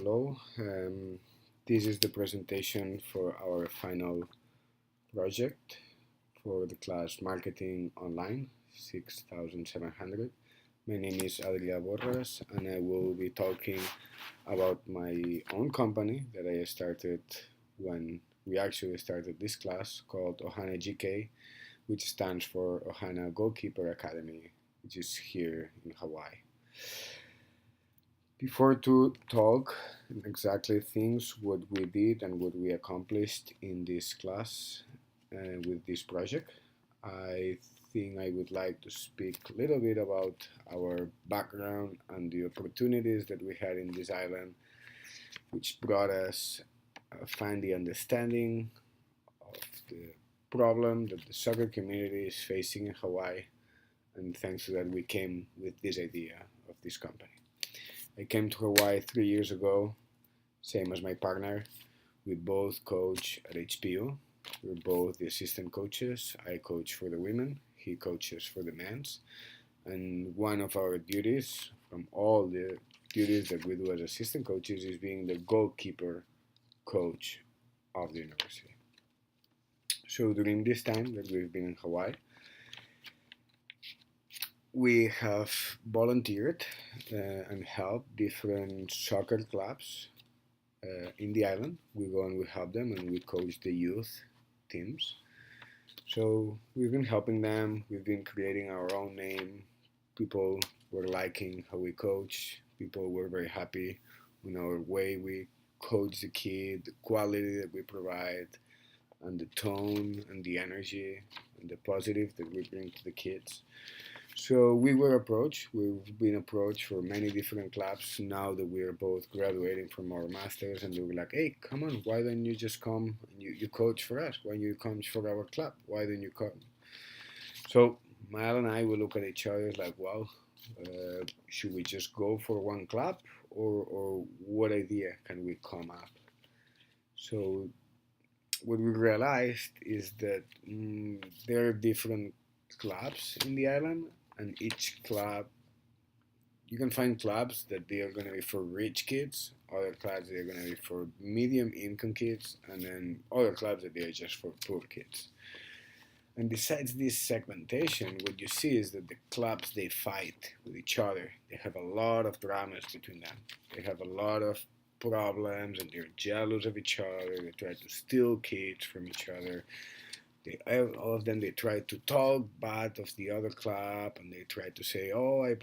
Hello, this is the presentation for our final project for the class Marketing Online 6700. My name is Adria Borras and I will be talking about my own company that I started when we actually started this class called Ohana GK, which stands for Ohana Goalkeeper Academy, which is here in Hawaii. Before to talk exactly things what we did and what we accomplished in this class with this project, I think I would like to speak a little bit about our background and the opportunities that we had in this island, which brought us find the understanding of the problem that the soccer community is facing in Hawaii, and thanks to that we came with this idea of this company. I came to Hawaii 3 years ago, same as my partner. We both coach at HPU. We're both the assistant coaches. I coach for the women, he coaches for the men's. And one of our duties, from all the duties that we do as assistant coaches, is being the goalkeeper coach of the university. So during this time that we've been in Hawaii, we have volunteered and helped different soccer clubs in the island. We go and we help them and we coach the youth teams. So we've been helping them. We've been creating our own name. People were liking how we coach. People were very happy with our way we coach the kid, the quality that we provide, and the tone and the energy and the positive that we bring to the kids. So we've been approached for many different clubs now that we are both graduating from our masters, and they were like, hey, come on, why don't you just come and you coach for us? Why don't you come for our club? Why don't you come? So Mal and I will look at each other like, well, should we just go for one club or what idea can we come up? So what we realized is that there are different clubs in the island, and each club, you can find clubs that they are going to be for rich kids, other clubs that are going to be for medium income kids, and then other clubs that they are just for poor kids. And besides this segmentation, what you see is that the clubs, they fight with each other. They have a lot of dramas between them. They have a lot of problems and they're jealous of each other. They try to steal kids from each other. All of them, they try to talk bad of the other club, and they try to say, "Oh, I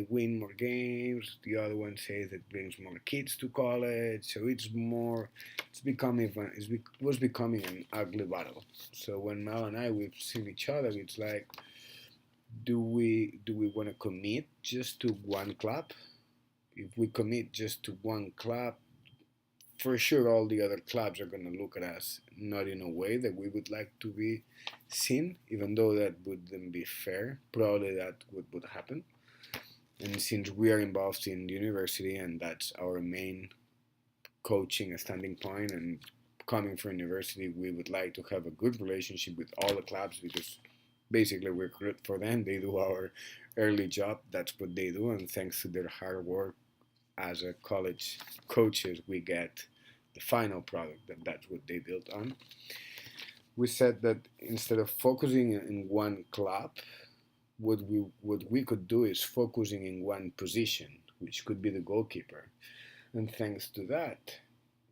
win more games." The other one says it brings more kids to college. So it was becoming an ugly battle. So when Mel and I we've seen each other, it's like, do we want to commit just to one club? If we commit just to one club, for sure all the other clubs are going to look at us not in a way that we would like to be seen, even though that wouldn't be fair. Probably that would happen. And since we are involved in the university and that's our main coaching standing point, and coming from university, we would like to have a good relationship with all the clubs because basically we're good for them. They do our early job. That's what they do. And thanks to their hard work, as a college coaches, we get the final product, and that's what they built on. We said that instead of focusing in one club, what we could do is focusing in one position, which could be the goalkeeper. And thanks to that,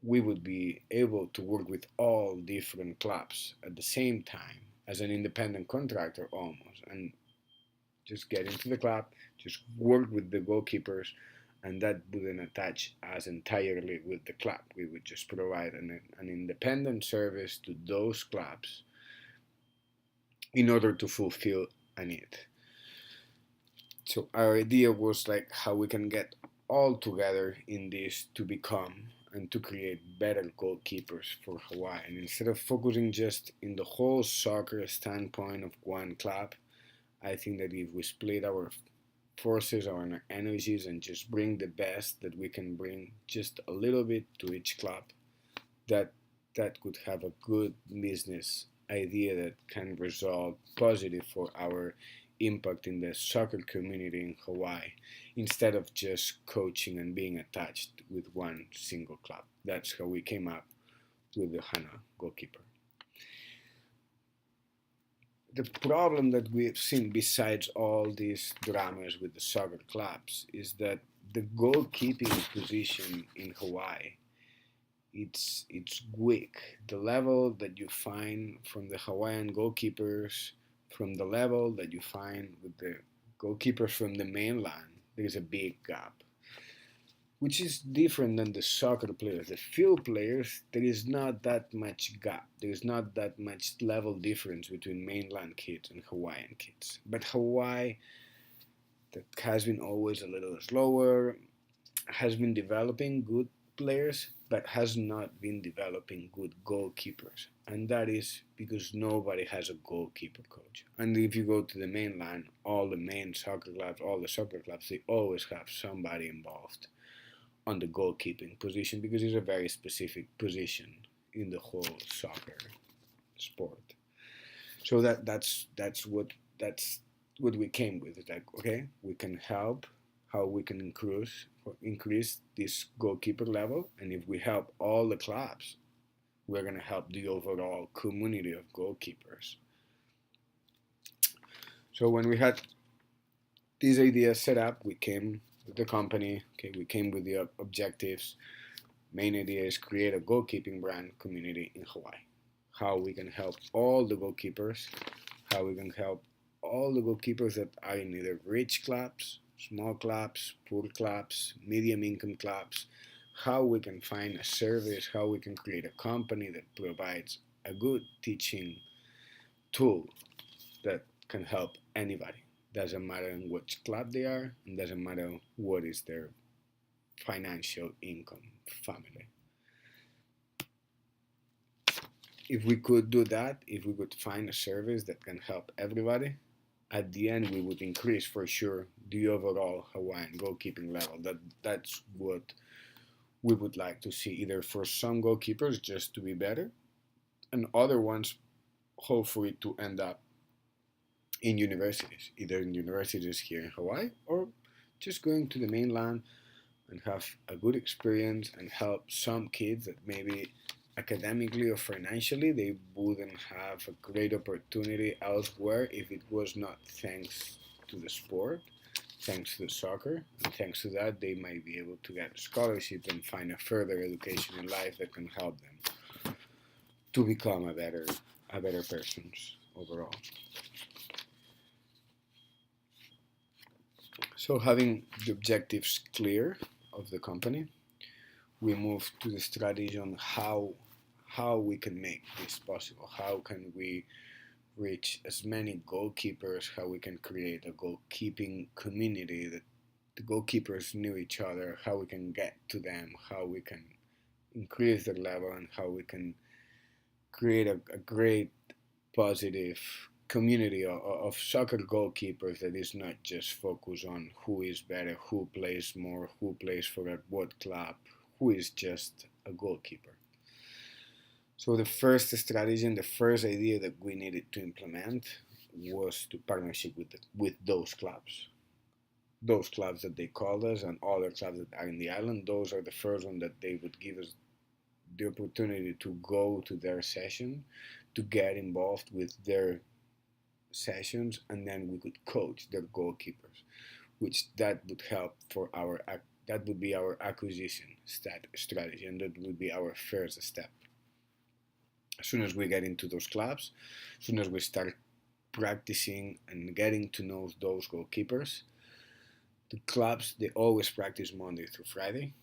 we would be able to work with all different clubs at the same time as an independent contractor almost, and just get into the club, just work with the goalkeepers, and that wouldn't attach us entirely with the club. We would just provide an independent service to those clubs in order to fulfill a need. So our idea was like how we can get all together in this to become and to create better goalkeepers for Hawaii. And instead of focusing just in the whole soccer standpoint of one club, I think that if we split our forces, our energies, and just bring the best that we can bring just a little bit to each club, that could have a good business idea that can result positive for our impact in the soccer community in Hawaii instead of just coaching and being attached with one single club. That's how we came up with the Hana goalkeeper. The problem that we've seen, besides all these dramas with the soccer clubs, is that the goalkeeping position in Hawaii, it's weak. The level that you find from the Hawaiian goalkeepers, from the level that you find with the goalkeepers from the mainland, there's a big gap, which is different than the soccer players. The field players, there is not that much gap. There is not that much level difference between mainland kids and Hawaiian kids. But Hawaii, that has been always a little slower, has been developing good players, but has not been developing good goalkeepers. And that is because nobody has a goalkeeper coach. And if you go to the mainland, all the main soccer clubs, all the soccer clubs, they always have somebody involved on the goalkeeping position because it's a very specific position in the whole soccer sport. So that's what we came with. It's like, okay, we can help how we can increase this goalkeeper level, and if we help all the clubs, we're gonna help the overall community of goalkeepers. So when we had this idea set up, we came with the company. Okay, we came with the objectives. Main idea is create a goalkeeping brand community in Hawaii. How we can help all the goalkeepers, how we can help all the goalkeepers that are in either rich clubs, small clubs, poor clubs, medium income clubs, how we can find a service, how we can create a company that provides a good teaching tool that can help anybody. Doesn't matter in which club they are, and doesn't matter what is their financial income family. If we could do that, if we could find a service that can help everybody, at the end we would increase for sure the overall Hawaiian goalkeeping level. That's what we would like to see, either for some goalkeepers just to be better, and other ones hopefully to end up in universities, either in universities here in Hawaii or just going to the mainland and have a good experience and help some kids that maybe academically or financially they wouldn't have a great opportunity elsewhere if it was not thanks to the sport, thanks to the soccer, and thanks to that they might be able to get a scholarship and find a further education in life that can help them to become a better persons overall. So having the objectives clear of the company, we move to the strategy on how we can make this possible. How can we reach as many goalkeepers? How we can create a goalkeeping community that the goalkeepers knew each other. How we can get to them. How we can increase their level, and how we can create a great positive community of soccer goalkeepers that is not just focused on who is better, who plays more, who plays for what club, who is just a goalkeeper. So the first strategy and the first idea that we needed to implement was to partnership with those clubs. Those clubs that they called us and other clubs that are in the island, those are the first one that they would give us the opportunity to go to their session, to get involved with their sessions, and then we could coach their goalkeepers, which that would help for that would be our acquisition strategy, and that would be our first step. As soon as we get into those clubs, as soon as we start practicing and getting to know those goalkeepers, the clubs, they always practice Monday through Friday.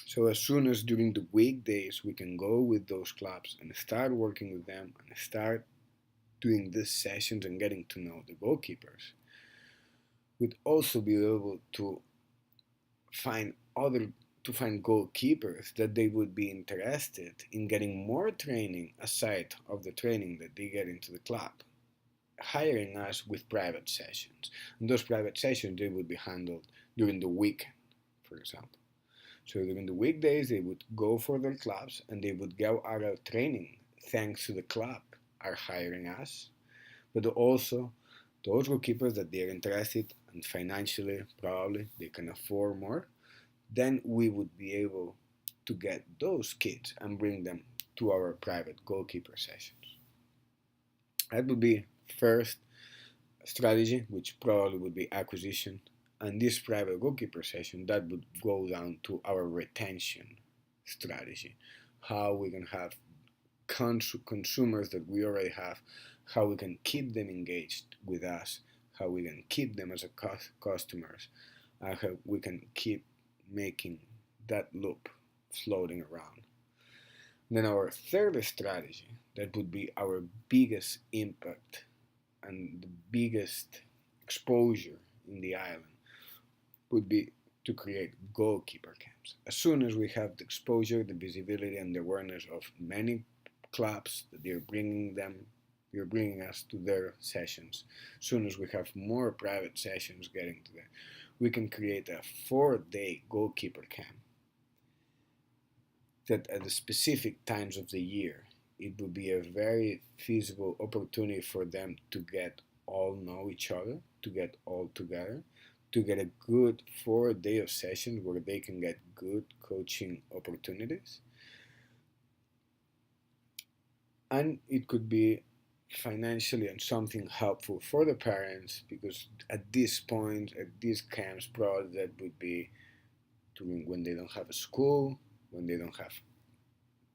So as soon as during the weekdays we can go with those clubs and start working with them and start doing these sessions and getting to know the goalkeepers, we'd also be able to find goalkeepers that they would be interested in getting more training aside of the training that they get into the club, hiring us with private sessions. And those private sessions, they would be handled during the weekend, for example. So during the weekdays, they would go for their clubs and they would go out of training thanks to the club are hiring us, but also Those goalkeepers that they're interested and financially probably they can afford more, then we would be able to get those kids and bring them to our private goalkeeper sessions. That would be first strategy, which probably would be acquisition. And this private goalkeeper session, that would go down to our retention strategy. How we can have consumers that we already have, how we can keep them engaged with us, how we can keep them as a customers, and how we can keep making that loop floating around. Then our third strategy, that would be our biggest impact and the biggest exposure in the island, would be to create goalkeeper camps. As soon as we have the exposure, the visibility, and the awareness of many clubs that they're bringing us to their sessions. As soon as we have more private sessions getting to them, we can create a 4-day goalkeeper camp that at the specific times of the year, it would be a very feasible opportunity for them to get all know each other, to get all together, to get a good 4-day of session where they can get good coaching opportunities. And it could be financially and something helpful for the parents, because at this point, at these camps, probably that would be during when they don't have a school, when they don't have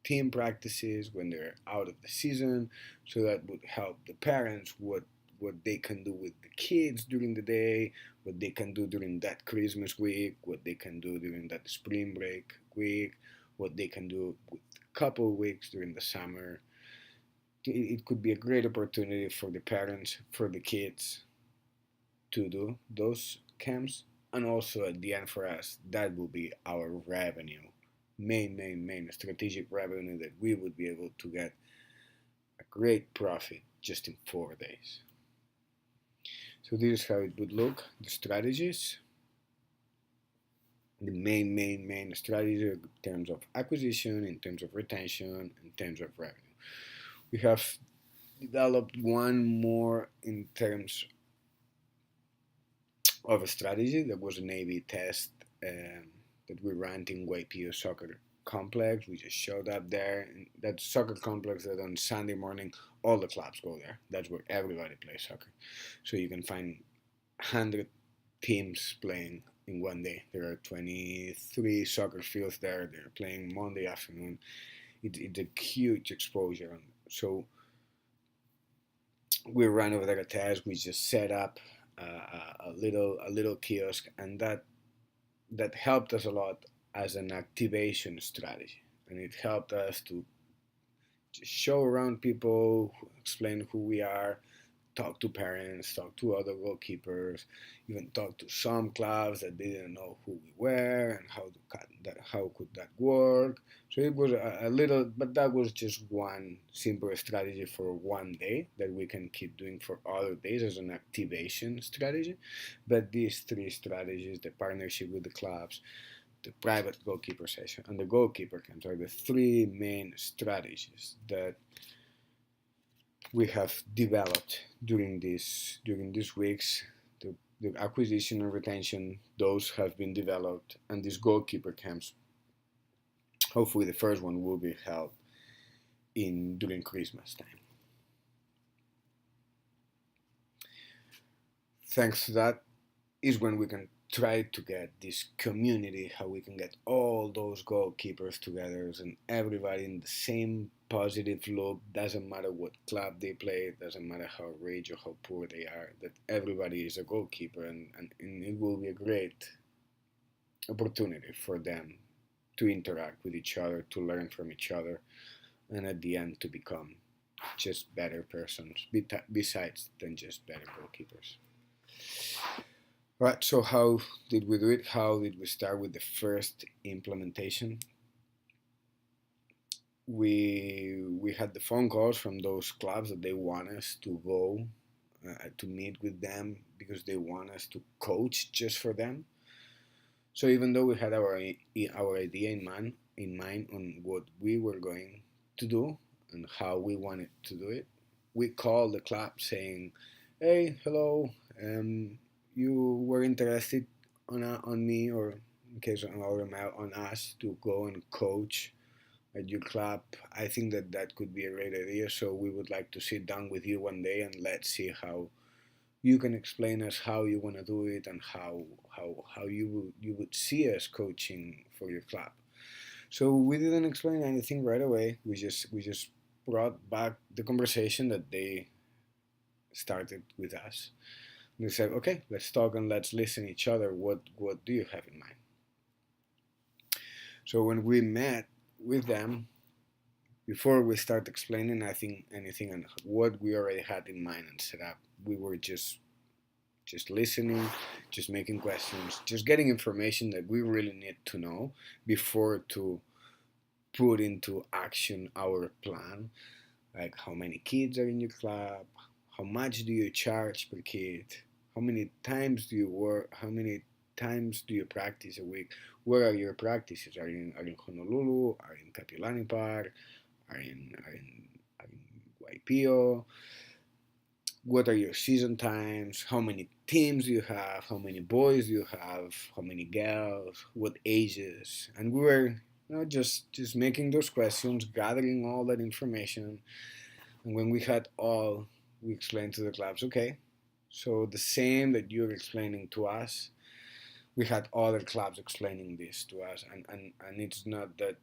team practices, when they're out of the season. So that would help the parents what they can do with the kids during the day, what they can do during that Christmas week, what they can do during that spring break week, what they can do with a couple of weeks during the summer. It could be a great opportunity for the parents, for the kids to do those camps. And also at the end for us, that will be our revenue, main strategic revenue that we would be able to get a great profit just in 4 days. So this is how it would look, the strategies. The main strategy in terms of acquisition, in terms of retention, in terms of revenue. We have developed one more in terms of a strategy that was an A/B test that we ran in YPO Soccer Complex. We just showed up there. That soccer complex that on Sunday morning all the clubs go there. That's where everybody plays soccer. So you can find 100 teams playing in one day. There are 23 soccer fields there. They're playing Monday afternoon. It's a huge exposure. So we ran over there a test. We just set up a little kiosk, and that helped us a lot as an activation strategy, and it helped us to just show around people, explain who we are, talk to parents, talk to other goalkeepers, even talk to some clubs that didn't know who we were and how could that work. So it was a little, but that was just one simple strategy for one day that we can keep doing for other days as an activation strategy. But these three strategies, the partnership with the clubs, the private goalkeeper session, and the goalkeeper camps, are the three main strategies that we have developed during these weeks. The acquisition and retention, those have been developed, and these goalkeeper camps, hopefully the first one will be held during Christmas time. Thanks to that is when we can try to get this community, how we can get all those goalkeepers together and everybody in the same positive loop. Doesn't matter what club they play, doesn't matter how rich or how poor they are, that everybody is a goalkeeper, and it will be a great opportunity for them to interact with each other, to learn from each other, and at the end to become just better persons, besides than just better goalkeepers. Right, so how did we do it? How did we start with the first implementation? We had the phone calls from those clubs that they want us to go to meet with them because they want us to coach just for them. So even though we had our idea in mind on what we were going to do and how we wanted to do it, we called the club saying, hey, hello, you were interested on me, or in case on our mail, on us to go and coach at your club. I think that that could be a great idea. So we would like to sit down with you one day and let's see how you can explain us how you want to do it and how you would see us coaching for your club. So we didn't explain anything right away. We just brought back the conversation that they started with us. And we said, okay, let's talk and let's listen each other. What do you have in mind? So when we met with them, before we start explaining, I think anything and what we already had in mind and set up, we were just listening, just making questions, just getting information that we really need to know before to put into action our plan. Like how many kids are in your club, how much do you charge per kid, how many times do you work, how many times do you practice a week, where are your practices, are in Honolulu, are in Kapilani Park, are in Waipio, what are your season times, how many teams do you have, how many boys do you have, how many girls, what ages, and we were just making those questions, gathering all that information. And when we had all, we explained to the clubs, okay, so the same that you're explaining to us, we had other clubs explaining this to us, and it's not that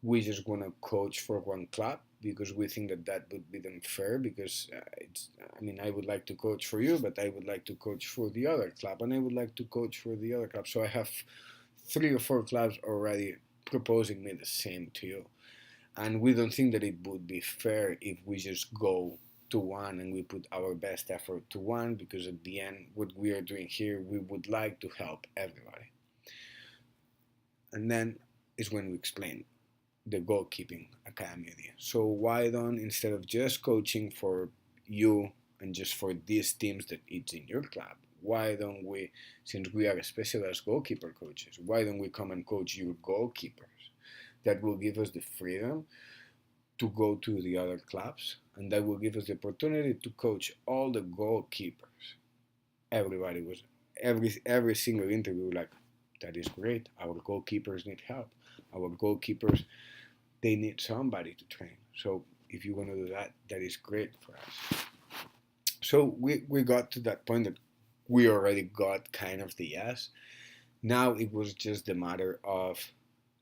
we just want to coach for one club because we think that that would be unfair because it's I mean I would like to coach for you, but I would like to coach for the other club, and I would like to coach for the other club. So I have 3 or 4 clubs already proposing me the same to you, and we don't think that it would be fair if we just go to one and we put our best effort to one, because at the end what we are doing here, we would like to help everybody. And then is when we explain the goalkeeping academy idea. So why don't, instead of just coaching for you and just for these teams that it's in your club, why don't we, since we are specialized goalkeeper coaches, why don't we come and coach your goalkeepers? That will give us the freedom to go to the other clubs, and that will give us the opportunity to coach all the goalkeepers. Everybody was every single interview like, that is great. Our goalkeepers need help. Our goalkeepers, they need somebody to train. So if you want to do that, that is great for us. So we got to that point that we already got kind of the yes. Now it was just the matter of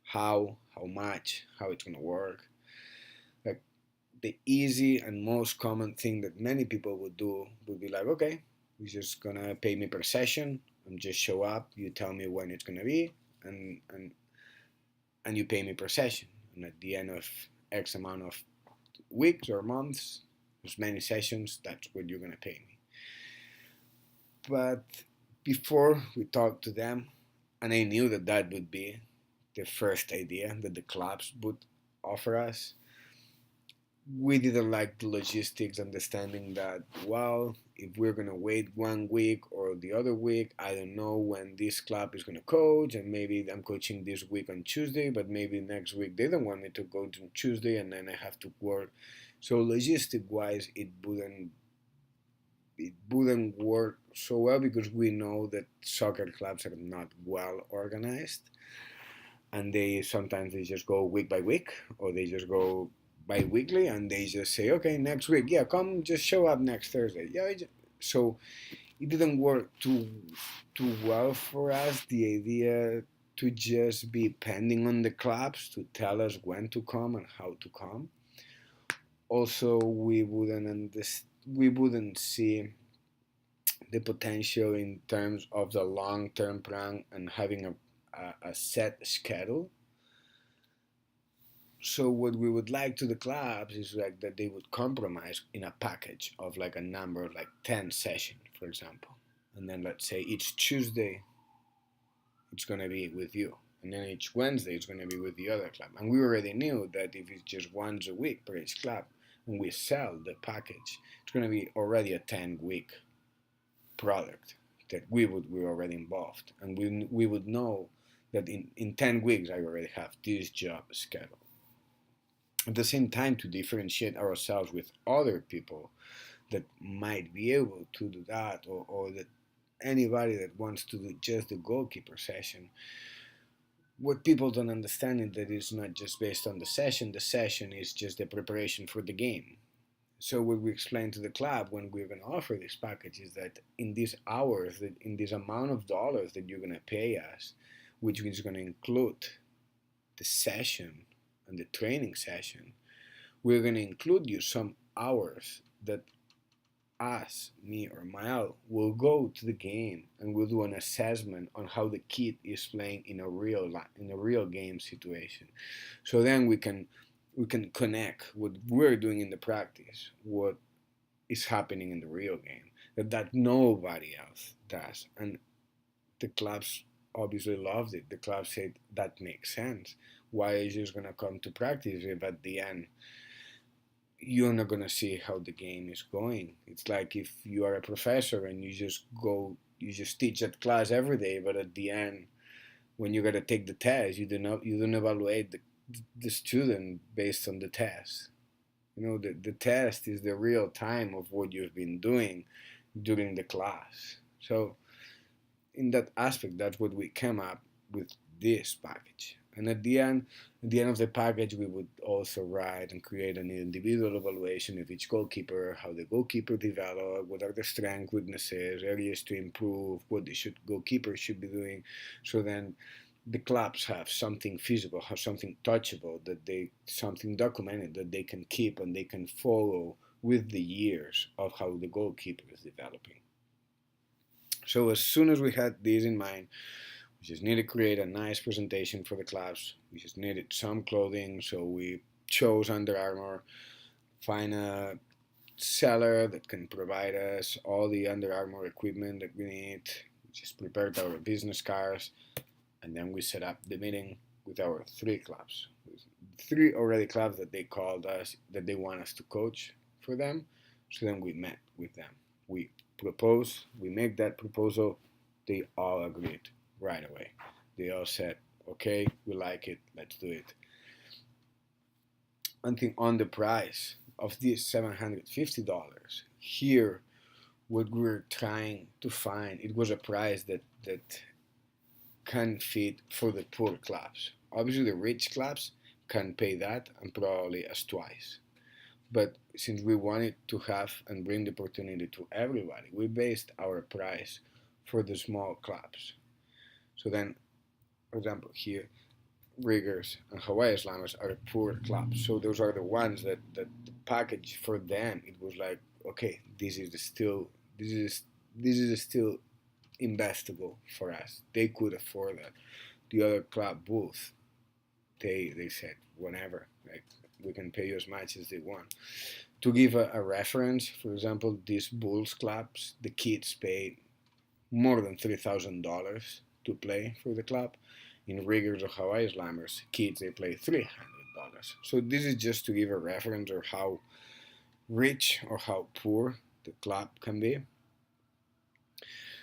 how much, how it's gonna work. Like the easy and most common thing that many people would do would be like, okay, you're just gonna pay me per session and just show up. You tell me when it's gonna be, and you pay me per session. And at the end of X amount of weeks or months, as many sessions, that's what you're gonna pay me. But before we talked to them, and I knew that that would be the first idea that the clubs would offer us, we didn't like the logistics, understanding that, well, if we're going to wait 1 week or the other week, I don't know when this club is going to coach, and maybe I'm coaching this week on Tuesday, but maybe next week they don't want me to coach on Tuesday and then I have to work. So logistic wise, it wouldn't work so well, because we know that soccer clubs are not well organized, and they sometimes they just go week by week, or they just go bi-weekly, and they just say, okay, next week, yeah, come, just show up next Thursday, yeah. So it didn't work too well for us, the idea to just be pending on the clubs to tell us when to come and how to come. Also, we wouldn't see the potential in terms of the long-term plan and having a set schedule. So what we would like to the clubs is like that they would compromise in a package of like a number, like 10 sessions, for example. And then let's say each Tuesday it's going to be with you. And then each Wednesday it's going to be with the other club. And we already knew that if it's just once a week per each club and we sell the package, it's going to be already a 10-week product that we're already involved. And we would know that in 10 weeks I already have this job scheduled. At the same time, to differentiate ourselves with other people that might be able to do that, or that anybody that wants to do just the goalkeeper session. What people don't understand is that it's not just based on the session is just the preparation for the game. So what we explain to the club when we're going to offer this package is that in these hours, that in this amount of dollars that you're going to pay us, which is going to include the session and the training session, we're going to include you some hours that us, me or Mael, will go to the game and we'll do an assessment on how the kid is playing in a real game situation. So then we can connect what we're doing in the practice, what is happening in the real game, that nobody else does. And the clubs obviously loved it. The club said that makes sense. Why is just gonna come to practice if at the end you're not gonna see how the game is going? It's like if you are a professor and you just teach at class every day, but at the end, when you gotta take the test, you don't evaluate the student based on the test. The test is the real time of what you've been doing during the class. So in that aspect, that's what we came up with this package. And at the end of the package, we would also write and create an individual evaluation of each goalkeeper, how the goalkeeper developed, what are the strengths, weaknesses, areas to improve, what the goalkeeper should be doing. So then the clubs have something feasible, have something touchable, something documented that they can keep and they can follow with the years of how the goalkeeper is developing. So as soon as we had this in mind, we just needed to create a nice presentation for the clubs. We just needed some clothing, so we chose Under Armour, find a seller that can provide us all the Under Armour equipment that we need. We just prepared our business cards, and then we set up the meeting with our 3 clubs. 3 already clubs that they called us, that they want us to coach for them. So then we met with them. We proposed, we make that proposal. They all agreed right away. They all said, okay, we like it, let's do it. One thing on the price of this $750, here, what we're trying to find, it was a price that can fit for the poor clubs. Obviously, the rich clubs can pay that and probably as twice. But since we wanted to have and bring the opportunity to everybody, we based our price for the small clubs. So then, for example, here, Riggers and Hawaii Slammers are poor clubs. So those are the ones that the package for them, it was like, okay, this is still investable for us. They could afford that. The other club, Bulls, they said whenever, like, we can pay you as much as they want. To give a reference, for example, these Bulls clubs, the kids pay more than $3,000 to play for the club. In Riggers or Hawaii Slammers, kids, they play $300. So this is just to give a reference of how rich or how poor the club can be.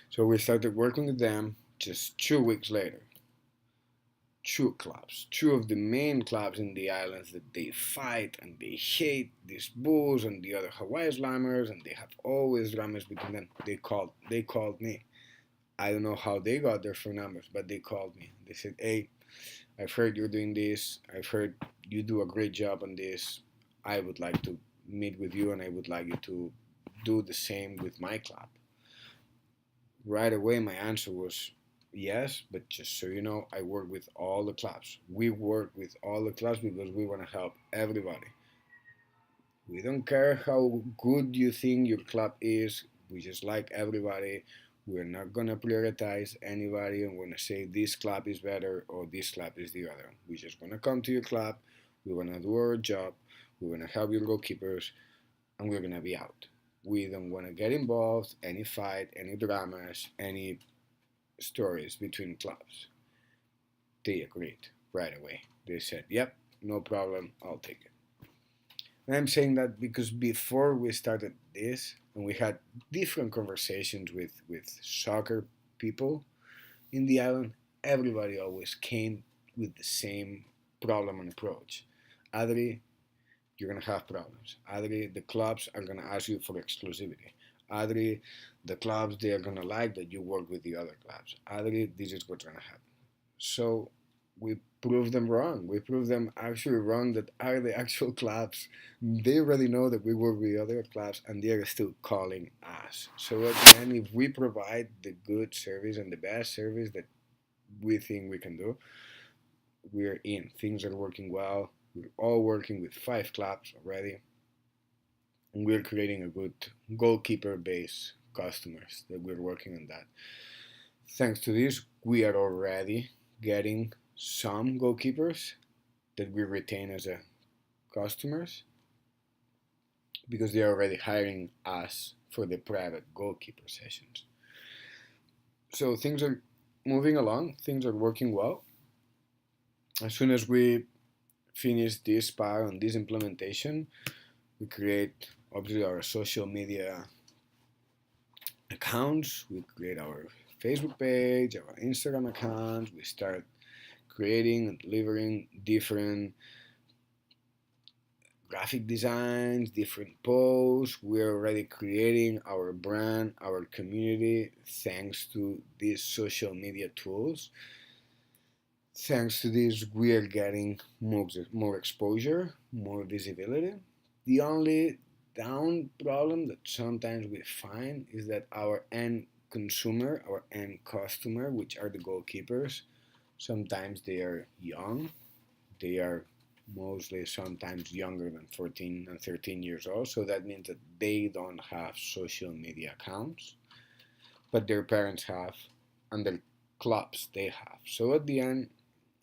So we started working with them just 2 weeks later. 2 clubs, 2 of the main clubs in the islands that they fight and they hate these Bulls and the other Hawaii Slammers, and they have always dramas between them. They called me. I don't know how they got their phone numbers, but they called me. They said, hey, I've heard you're doing this. I've heard you do a great job on this. I would like to meet with you and I would like you to do the same with my club. Right away, my answer was yes, but just so you know, I work with all the clubs. We work with all the clubs because we want to help everybody. We don't care how good you think your club is. We just like everybody. We're not going to prioritize anybody and we're going to say this club is better or this club is the other. We're just going to come to your club. We want to do our job. We want to help your goalkeepers and we're going to be out. We don't want to get involved, any fight, any dramas, any stories between clubs. They agreed right away. They said, yep, no problem, I'll take it. And I'm saying that because before we started this, and we had different conversations with soccer people in the island, everybody always came with the same problem and approach. Adri, you're gonna have problems. Adri, the clubs are gonna ask you for exclusivity. Adri, the clubs, they are gonna like that you work with the other clubs. Adri, this is what's gonna happen. So we prove them wrong. We prove them actually wrong that are the actual clubs. They already know that we work with other clubs and they are still calling us. So at the end, if we provide the good service and the best service that we think we can do, we're in. Things are working well. We're all working with 5 clubs already. And we're creating a good goalkeeper base customers that we're working on that. Thanks to this, we are already getting some goalkeepers that we retain as a customers because they are already hiring us for the private goalkeeper sessions. So things are moving along, things are working well. As soon as we finish this part on this implementation, we create obviously our social media accounts, we create our Facebook page, our Instagram accounts, we start creating and delivering different graphic designs, different posts. We're already creating our brand, our community, thanks to these social media tools. Thanks to this, we are getting more exposure, more visibility. The only down problem that sometimes we find is that our end consumer, our end customer, which are the goalkeepers, sometimes they are young. They are mostly sometimes younger than 14 and 13 years old. So that means that they don't have social media accounts, but their parents have, and their clubs they have. So at the end,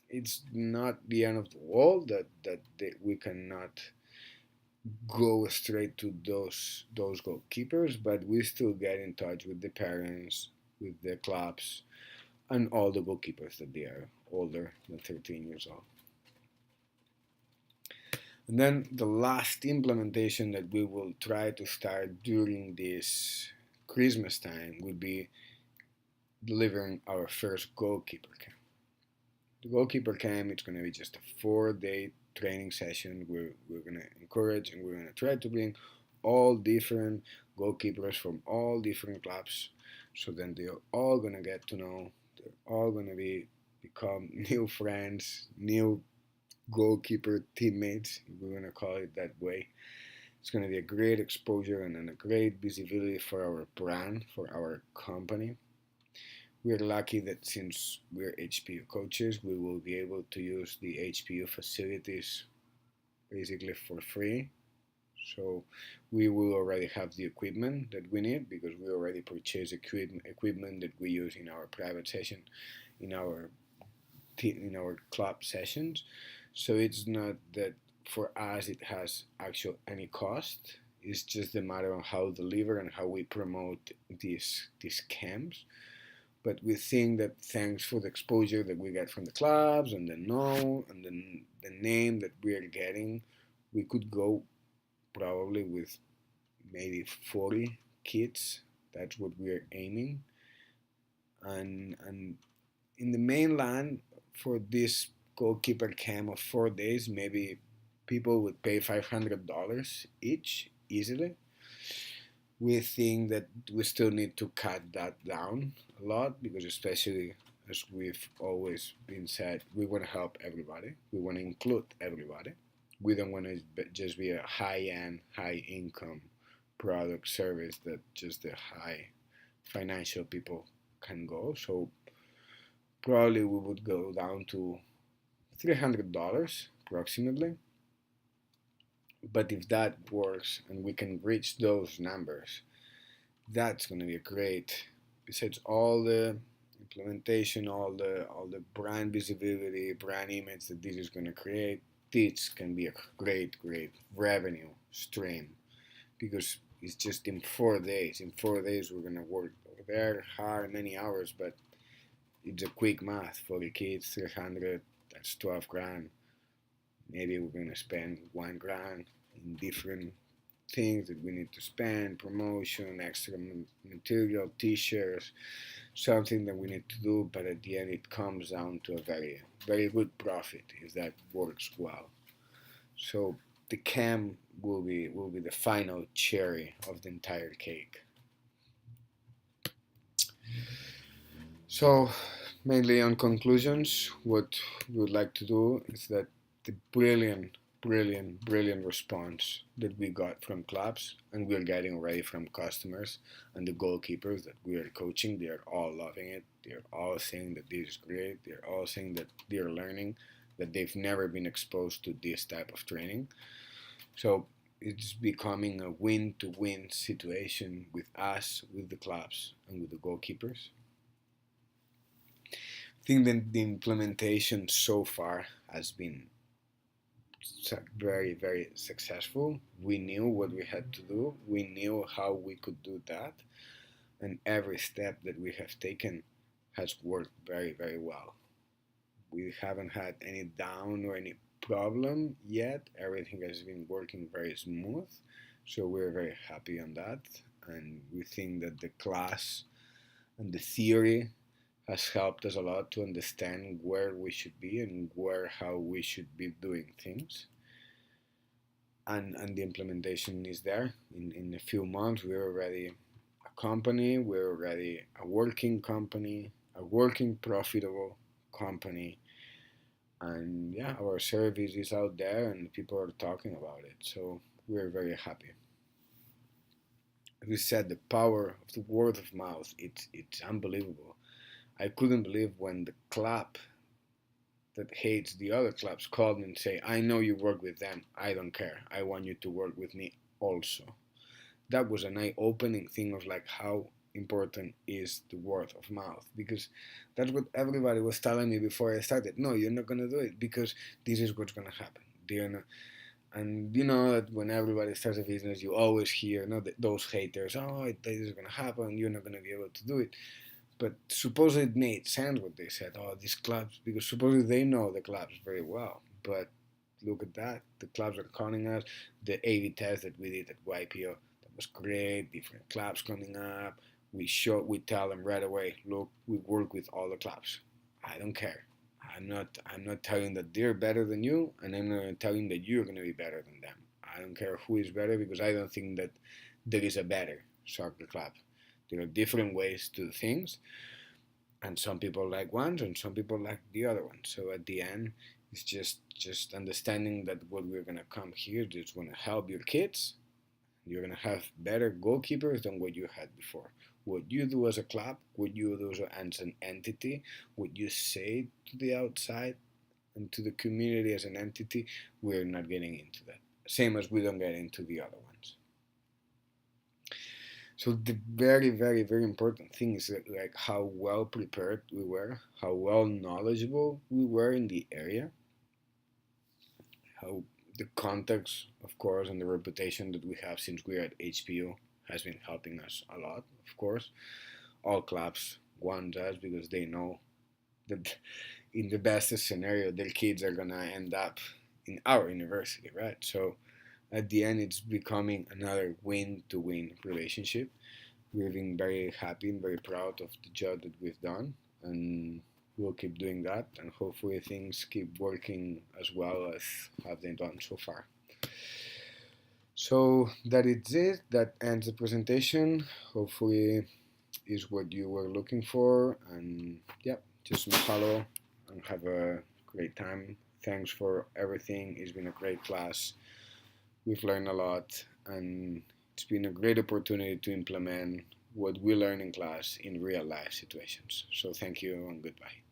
it's not the end of the world that we cannot go straight to those goalkeepers, but we still get in touch with the parents, with the clubs, and all the goalkeepers that they are older than 13 years old. And then the last implementation that we will try to start during this Christmas time would be delivering our first goalkeeper camp. The goalkeeper camp, it's going to be just a 4-day training session. We're going to encourage and we're going to try to bring all different goalkeepers from all different clubs. So then they're all going to get to know, they're all going to become new friends, new goalkeeper teammates, if we're going to call it that way. It's going to be a great exposure and a great visibility for our brand, for our company. We're lucky that since we're HPU coaches, we will be able to use the HPU facilities basically for free. So we will already have the equipment that we need because we already purchased equipment that we use in our private session, in our club sessions. So it's not that for us it has actual any cost. It's just a matter of how deliver and how we promote these camps. But we think that thanks for the exposure that we get from the clubs and the name that we are getting, we could go probably with maybe 40 kids. That's what we are aiming. And in the mainland, for this goalkeeper camp of 4 days, maybe people would pay $500 each easily. We think that we still need to cut that down a lot because, especially as we've always been said, we want to help everybody. We want to include everybody. We don't want to just be a high-end, high-income product service that just the high financial people can go. So probably we would go down to $300 approximately. But if that works and we can reach those numbers, that's going to be great. Besides all the implementation, all the brand visibility, brand image that this is going to create, this can be a great revenue stream because it's just in 4 days. In 4 days, we're going to work there hard, many hours, but it's a quick math for the kids. 300, that's 12 grand. Maybe we're going to spend 1 grand in different things that we need to spend, promotion, extra material, t-shirts, something that we need to do, but at the end it comes down to a very good profit if that works well. So the camp will be the final cherry of the entire cake. So, mainly on conclusions, what we would like to do is that the brilliant response that we got from clubs and we're getting already from customers and the goalkeepers that we are coaching, they are all loving it. They're all saying that this is great. They're all saying that they're learning, that they've never been exposed to this type of training. So it's becoming a win-to-win situation with us, with the clubs, and with the goalkeepers. I think that the implementation so far has been very successful. We knew what we had to do. We knew how we could do that, and every step that we have taken has worked very well. We haven't had any down or any problem yet. Everything has been working very smooth, so we're very happy on that, and we think that the class and the theory has helped us a lot to understand where we should be and how we should be doing things. And the implementation is there. In a few months, we're already a company, we're already a working company, a working profitable company. And yeah, our service is out there and people are talking about it. So we're very happy. As we said, the power of the word of mouth, it's unbelievable. I couldn't believe when the club that hates the other clubs called me and say, I know you work with them. I don't care. I want you to work with me also. That was an eye-opening thing of like how important is the word of mouth, because that's what everybody was telling me before I started. No, you're not going to do it because this is what's going to happen. And you know that when everybody starts a business, you always hear, you know, those haters, oh, this is going to happen, you're not going to be able to do it. But supposedly it made sense what they said. Oh, these clubs, because supposedly they know the clubs very well. But look at that. The clubs are calling us. The A/B test that we did at YPO, that was great. Different clubs coming up. We tell them right away, look, we work with all the clubs. I don't care. I'm not telling that they're better than you, and I'm not telling that you're going to be better than them. I don't care who is better because I don't think that there is a better soccer club. There are different ways to do things, and some people like one, and some people like the other one. So at the end, it's just understanding that what we're gonna come here is gonna help your kids. You're gonna have better goalkeepers than what you had before. What you do as a club, what you do as an entity, what you say to the outside and to the community as an entity, we're not getting into that. Same as we don't get into the other ones. So the very important thing is that, like, how well prepared we were, how well knowledgeable we were in the area, how the context, of course, and the reputation that we have since we're at HPU has been helping us a lot. Of course, all clubs want us because they know that in the best scenario, their kids are gonna end up in our university, right? So at the end, it's becoming another win-to-win relationship. We've been very happy and very proud of the job that we've done, and we'll keep doing that, and hopefully things keep working as well as have they done so far. So that is it. That ends the presentation. Hopefully is what you were looking for, and yeah, just mahalo and have a great time. Thanks for everything. It's been a great class. We've learned a lot, and it's been a great opportunity to implement what we learn in class in real life situations. So thank you and goodbye.